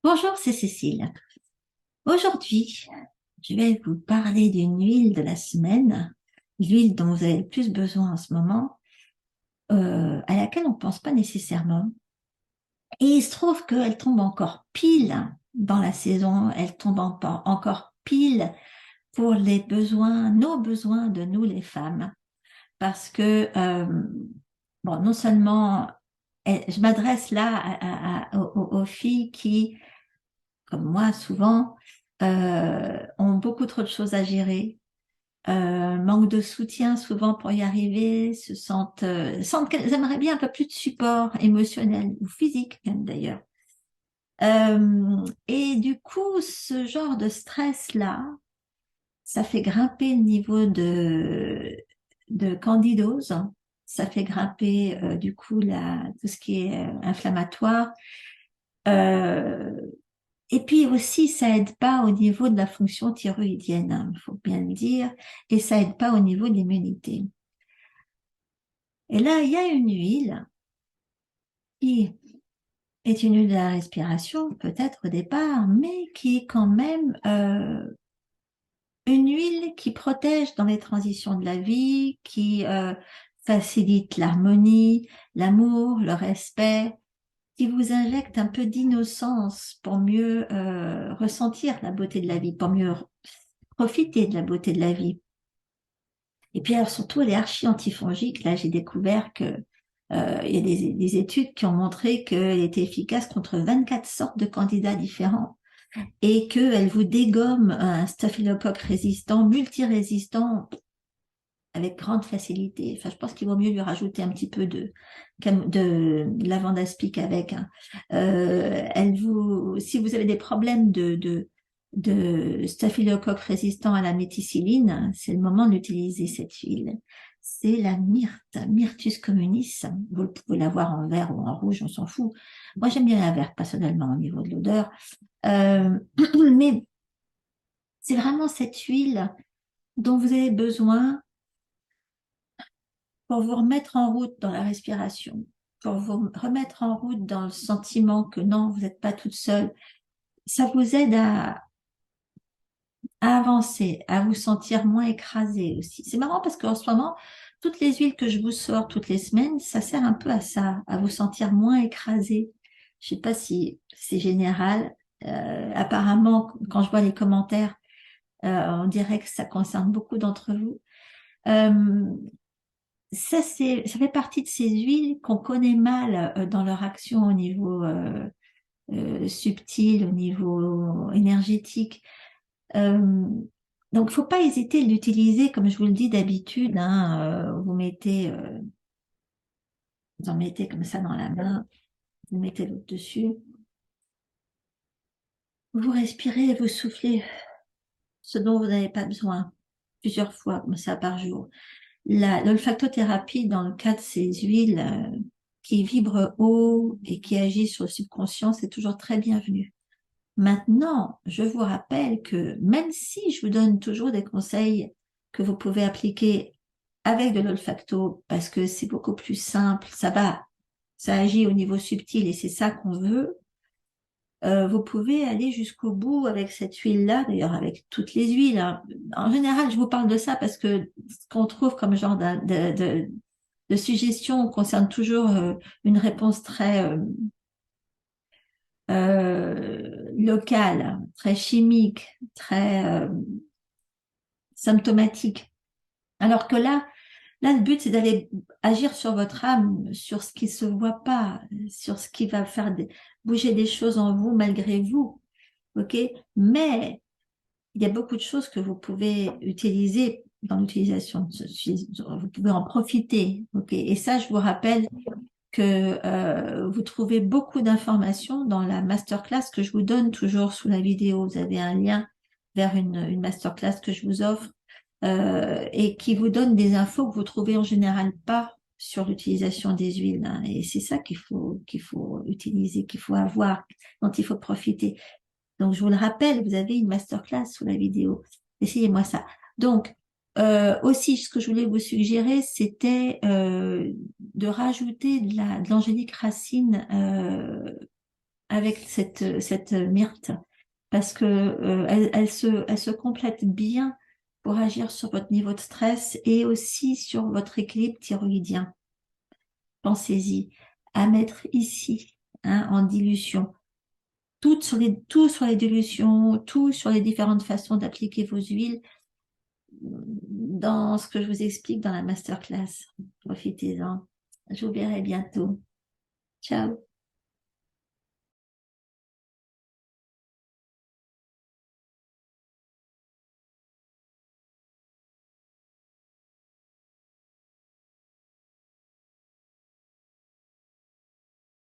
Bonjour, c'est Cécile. Aujourd'hui, je vais vous parler d'une huile de la semaine, l'huile dont vous avez le plus besoin en ce moment, à laquelle on ne pense pas nécessairement. Et il se trouve qu'elle tombe encore pile dans la saison, elle tombe encore pile pour les besoins, nos besoins de nous les femmes. Parce que, bon, non seulement je m'adresse là aux filles qui comme moi souvent, ont beaucoup trop de choses à gérer, manquent de soutien souvent pour y arriver, sentent qu'elles aimeraient bien un peu plus de support émotionnel ou physique même d'ailleurs. Et du coup, ce genre de stress-là, ça fait grimper le niveau de candidose, ça fait grimper du coup tout ce qui est inflammatoire. Euh, Et puis aussi, ça aide pas au niveau de la fonction thyroïdienne, hein, il faut bien le dire, et ça aide pas au niveau de l'immunité. Et là, il y a une huile qui est une huile de la respiration, peut-être au départ, mais qui est quand même une huile qui protège dans les transitions de la vie, qui facilite l'harmonie, l'amour, le respect, qui vous injecte un peu d'innocence pour mieux ressentir la beauté de la vie, pour mieux profiter de la beauté de la vie. Et puis alors surtout, elle est archi-antifongique. Là, j'ai découvert que il y a des études qui ont montré qu'elle était efficace contre 24 sortes de candidats différents et qu'elle vous dégomme un staphylocoque résistant, multirésistant, avec grande facilité. Enfin, je pense qu'il vaut mieux lui rajouter un petit peu de lavande aspic avec, hein. Si vous avez des problèmes de staphylocoque résistant à la méticilline, c'est le moment d'utiliser cette huile. C'est la myrte, Myrtus communis. Vous pouvez l'avoir en vert ou en rouge, on s'en fout. Moi, j'aime bien la verte personnellement au niveau de l'odeur. Euh, mais c'est vraiment cette huile dont vous avez besoin pour vous remettre en route dans la respiration, pour vous remettre en route dans le sentiment que non, vous n'êtes pas toute seule. Ça vous aide à avancer, à vous sentir moins écrasé aussi. C'est marrant parce qu'en ce moment, toutes les huiles que je vous sors toutes les semaines, ça sert un peu à ça, à vous sentir moins écrasé. Je sais pas si c'est général. Apparemment, quand je vois les commentaires, on dirait que ça concerne beaucoup d'entre vous. Euh, ça fait partie de ces huiles qu'on connaît mal dans leur action au niveau subtil, au niveau énergétique. Euh, donc, faut pas hésiter à l'utiliser, comme je vous le dis d'habitude, hein, vous en mettez comme ça dans la main, vous mettez l'autre dessus, vous respirez et vous soufflez ce dont vous n'avez pas besoin plusieurs fois, comme ça par jour. L'olfactothérapie, dans le cas de ces huiles qui vibrent haut et qui agissent sur le subconscient, c'est toujours très bienvenu. Maintenant, je vous rappelle que même si je vous donne toujours des conseils que vous pouvez appliquer avec de l'olfacto, parce que c'est beaucoup plus simple, ça agit au niveau subtil et c'est ça qu'on veut, vous pouvez aller jusqu'au bout avec cette huile-là, d'ailleurs avec toutes les huiles, hein. En général, je vous parle de ça parce que ce qu'on trouve comme genre de suggestion concerne toujours une réponse très locale, très chimique, très symptomatique. Alors que là, le but, c'est d'aller agir sur votre âme, sur ce qui se voit pas, sur ce qui va faire bouger des choses en vous malgré vous. OK? Mais il y a beaucoup de choses que vous pouvez utiliser dans l'utilisation. Vous pouvez en profiter. OK? Et ça, je vous rappelle que vous trouvez beaucoup d'informations dans la masterclass que je vous donne toujours sous la vidéo. Vous avez un lien vers une masterclass que je vous offre et qui vous donne des infos que vous trouvez en général pas sur l'utilisation des huiles, hein. Et c'est ça qu'il faut utiliser, qu'il faut avoir, dont il faut profiter. Donc, je vous le rappelle, vous avez une masterclass sous la vidéo. Essayez-moi ça. Donc, aussi, ce que je voulais vous suggérer, c'était de rajouter de l'angélique racine avec cette myrte parce que elle se complète bien pour agir sur votre niveau de stress et aussi sur votre équilibre thyroïdien. Pensez-y à mettre ici, hein, en dilution. Tout sur les dilutions, tout sur les différentes façons d'appliquer vos huiles dans ce que je vous explique dans la masterclass. Profitez-en. Je vous verrai bientôt. Ciao.